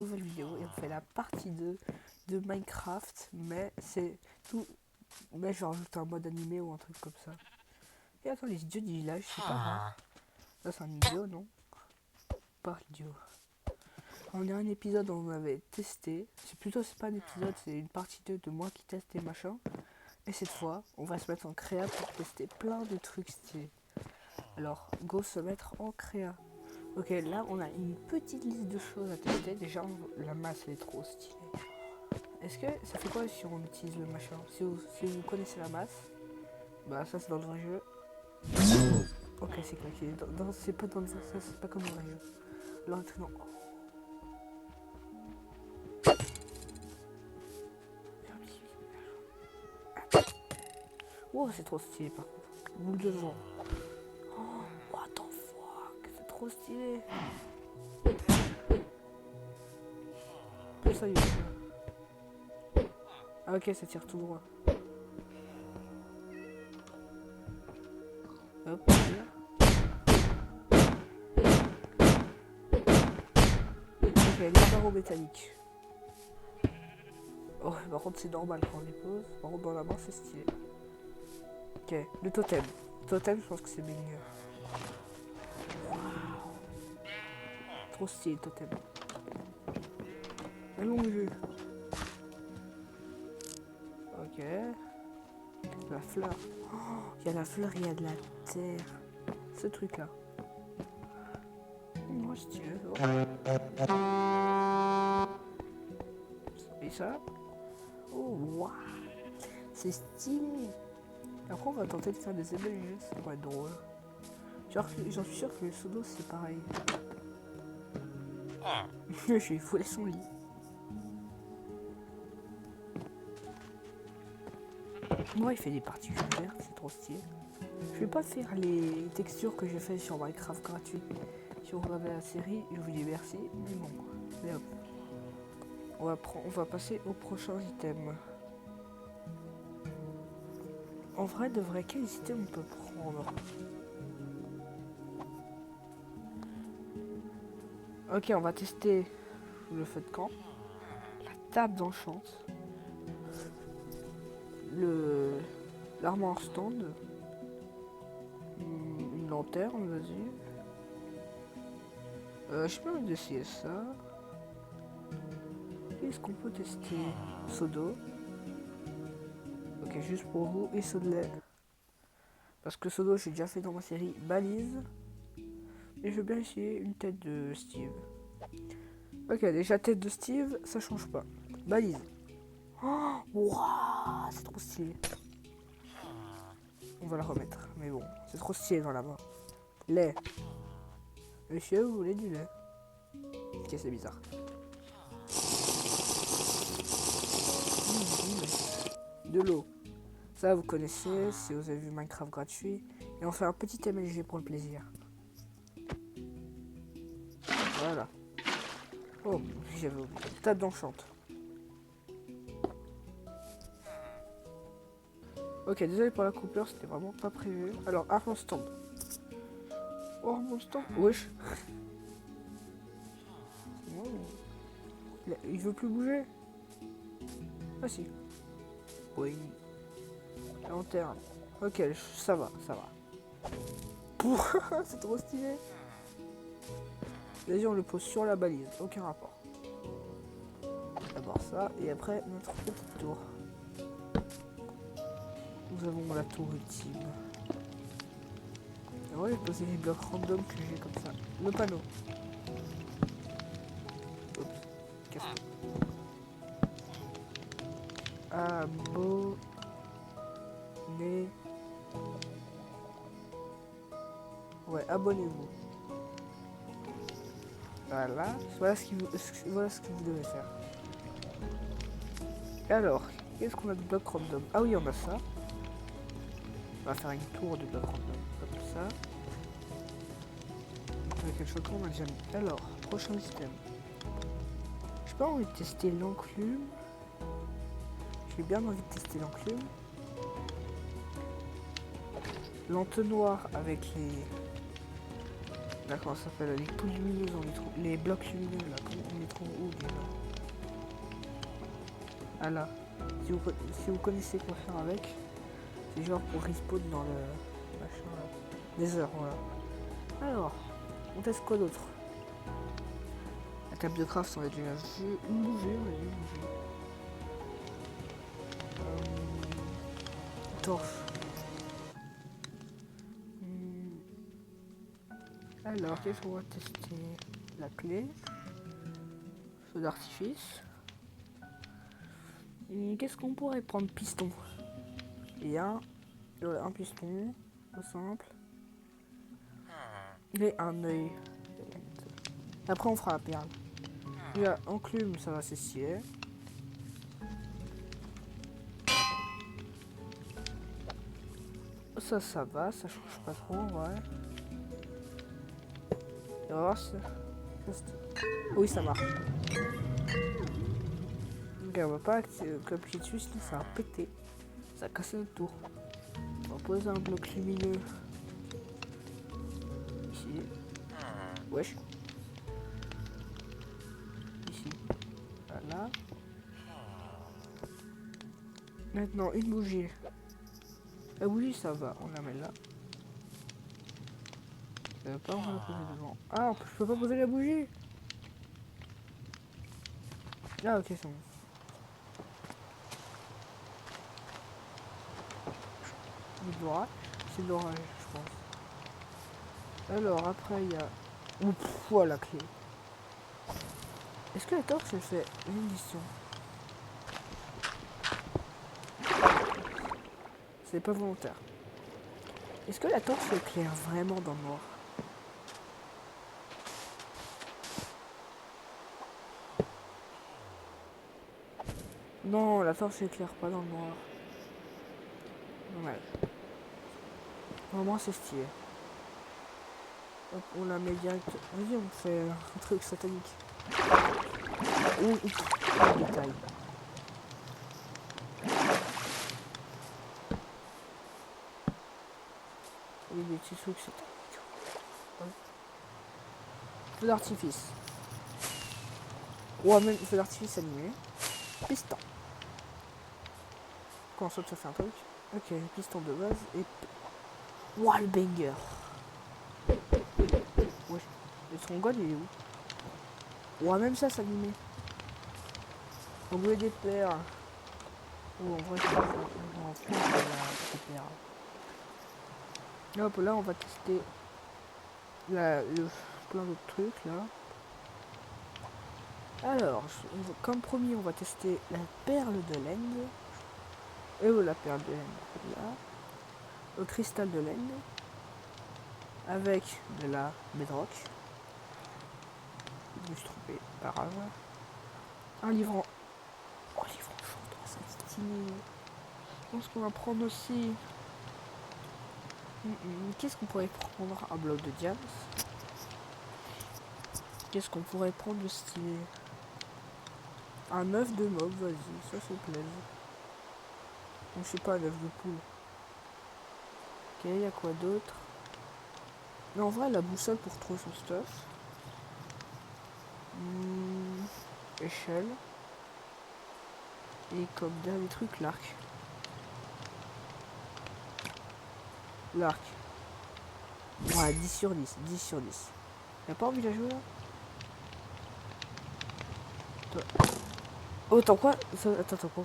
Nouvelle vidéo et on fait la partie 2 de Minecraft, mais c'est tout. Mais je rajoute un mode animé ou un truc comme ça. Et attends, les idiots du village, c'est pas grave. Ça, c'est un idiot, non? Pas idiot. En dernier épisode, on avait testé. C'est pas un épisode, c'est une partie 2 de moi qui teste et machin. Et cette fois, on va se mettre en créa pour tester plein de trucs stylés. Alors, go se mettre en créa. Ok, là, on a une petite liste de choses à tester. Déjà, la masse, elle est trop stylée. Est-ce que ça fait quoi si on utilise le machin si vous connaissez la masse, bah ça c'est dans le vrai jeu. Ok, c'est claqué. C'est pas dans le ça, c'est pas comme le vrai jeu. Alors, non. Oh, c'est trop stylé par contre. Boule de vent. Oh, what the fuck, c'est trop stylé. Plus ça y est. Ah ok, ça tire tout droit. Hop, là. Ok, les barreaux métalliques. Oh, par contre c'est normal quand on les pose. Par contre dans la main c'est stylé. Ok, le totem. Le totem, je pense que c'est mieux. Trop stylé, totem. Un long jeu. Ok. La fleur. Il y a la fleur, il y a de la terre. Ce truc là. Moi je tire. Et ça. Oh waouh. C'est stylé. Après on va tenter de faire des émergés. Ça va être drôle. J'en suis sûr que le pseudo c'est pareil. Je suis foulé son lit. Moi il fait des particules vertes, c'est trop stylé. Je vais pas faire les textures que j'ai fait sur Minecraft gratuit. Si vous regardez la série, je vous dis merci, mais bon. Mais hop. On va passer au prochain item. En vrai, de vrai, quel item on peut prendre? Ok, on va tester le feu de camp, la table d'enchante, l'armoire stand, une lanterne, vas-y. Je peux même essayer ça. Qu'est-ce qu'on peut tester? Seau d'eau. Ok, juste pour vous, et seau de lait. Parce que seau d'eau, j'ai déjà fait dans ma série balise. Et je veux bien essayer une tête de Steve. Ok, déjà tête de Steve, ça change pas. Balise. Oh, wow, c'est trop stylé. On va la remettre, mais bon, c'est trop stylé dans la main. Lait. Monsieur, vous voulez du lait? Ok, c'est bizarre. De l'eau. Ça, vous connaissez, si vous avez vu Minecraft gratuit. Et on fait un petit MLG pour le plaisir. Voilà. Oh, j'avais oublié. Table d'enchante. Ok, désolé pour la coupure, c'était vraiment pas prévu. Alors, arme stand. Oh, arme stand. Wesh. Il veut plus bouger. Ah si. Oui. Lanterne. Ok, ça va, ça va. C'est trop stylé. Vas-y, on le pose sur la balise, aucun rapport. D'abord ça, et après notre petite tour. Nous avons la tour ultime. Et ouais, poser les blocs random que j'ai comme ça. Le panneau. Oups, casse-toi. Abonné. Ouais, abonnez-vous. Voilà ce que vous devez faire. Alors, qu'est-ce qu'on a de blocs random? Ah oui, on a ça. On va faire une tour de blocs random, comme ça. Avec un chocolat, on a déjà mis. Alors, prochain système. J'ai pas envie de tester l'enclume. J'ai bien envie de tester l'enclume. L'entonnoir avec les... Là, comment ça s'appelle? Les poules lumineuses, les blocs lumineux, là, comment on les trouve où? Ah là. Si vous connaissez quoi faire avec, c'est genre pour respawn dans le machin là. Des heures, voilà. Alors, on teste quoi d'autre? La table de craft, on a déjà vu. Une bougie, on a vu une bougie. Torche. Alors, qu'est-ce qu'on va tester? La clé. Feu d'artifice. Qu'est-ce qu'on pourrait prendre? Piston. Il y a un piston, tout simple. Et un œil. Après, on fera la perle. Il y a enclume, ça va s'essier. Ça va, ça change pas trop, ouais. Et on va voir si... Oui, ça marche. Ok, on va pas appuyer dessus, sinon ça va péter. Ça va casser notre tour. On va poser un bloc lumineux. Ici. Wesh. Ici. Voilà. Maintenant, une bougie. La bougie, ça va, on la met là. Pas, on va la poser devant. Ah, je peux pas poser la bougie. Ah, ok, c'est bon. C'est l'orage, je pense. Alors, après, il y a... Oups, voilà la clé. Est-ce que la torche, elle fait une mission? C'est pas volontaire. Est-ce que la torche éclaire vraiment dans le noir? Non, la torche éclaire pas dans le noir. Ouais. Vraiment, c'est stylé. Hop, on la met direct. Vas-y, on fait un truc satanique. Détail. Il y a des petits trucs sataniques. Feu d'artifice. Ouais, même feu d'artifice animé. Piston. Quand on saute, ça fait un truc. Ok, piston de base et... Wall banger. Ouais. Et son god, il est où? Ouais, même ça s'animait. On voulait des perles. Oh, en vrai, on va en faire des perles. Hop, là, on va tester plein d'autres trucs, là. Alors, comme promis, on va tester la perle de l'End. Et où la perle de l'End? Là. Le cristal de l'End. Avec de la bedrock. Je me suis trompé, pas grave. Un livre en... Oh, livre en chanteur, c'est stylé. Je pense qu'on va prendre aussi... Qu'est-ce qu'on pourrait prendre? Un bloc de diams. Qu'est-ce qu'on pourrait prendre de stylé? Un œuf de mob, vas-y, ça plaise. Je sais pas, un œuf de poule. Ok, il y a quoi d'autre? Mais en vrai, la boussole pour trouver son stuff. Échelle. Et comme dernier truc, l'arc. L'arc. Ouais, 10 sur 10, 10 sur 10. Y'a pas envie de la jouer là? Oh, attends quoi? Attends quoi?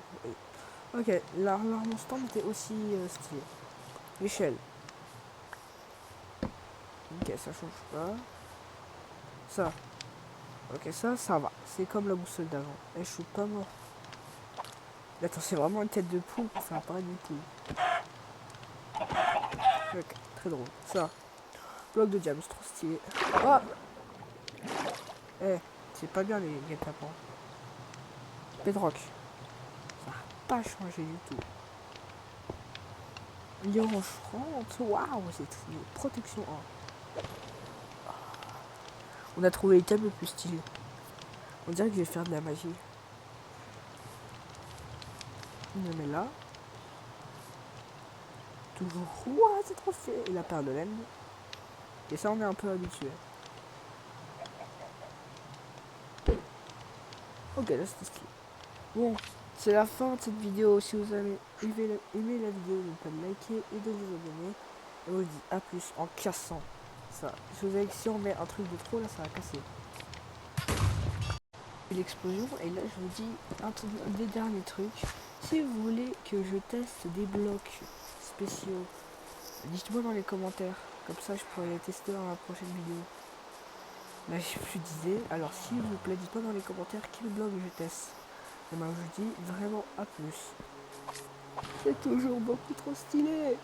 Ok, l'arme stand était aussi stylé. L'échelle. Ok, ça change pas. Ça. Ok, ça va. C'est comme la boussole d'avant. Et je suis pas mort. Attends, c'est vraiment une tête de poule pour faire apparaître une poule. Ok, très drôle. Ça. Bloc de diams, trop stylé. Oh, c'est pas bien les guet-apens. Bedrock. Ça n'a pas changé du tout. L'orange rentre. Waouh, c'est une protection 1. On a trouvé l'item le plus stylé. On dirait que je vais faire de la magie. On le met là. Toujours. Waouh, c'est trop stylé. Et la perle de laine. Et ça, on est un peu habitué. Ok, là, c'était stylé. Bon, C'est la fin de cette vidéo. Si vous avez aimé la vidéo, n'oubliez pas de liker et de vous abonner. Et on vous dit à plus en cassant ça. Je vous ai dit que si on met un truc de trop, là, ça va casser. L'explosion, et là, je vous dis un des derniers trucs. Si vous voulez que je teste des blocs spéciaux, dites-moi dans les commentaires. Comme ça, je pourrais les tester dans la prochaine vidéo. Là, je disais, alors s'il vous plaît, dites-moi dans les commentaires quel bloc je teste. Et ben, je vous dis vraiment à plus. C'est toujours beaucoup trop stylé.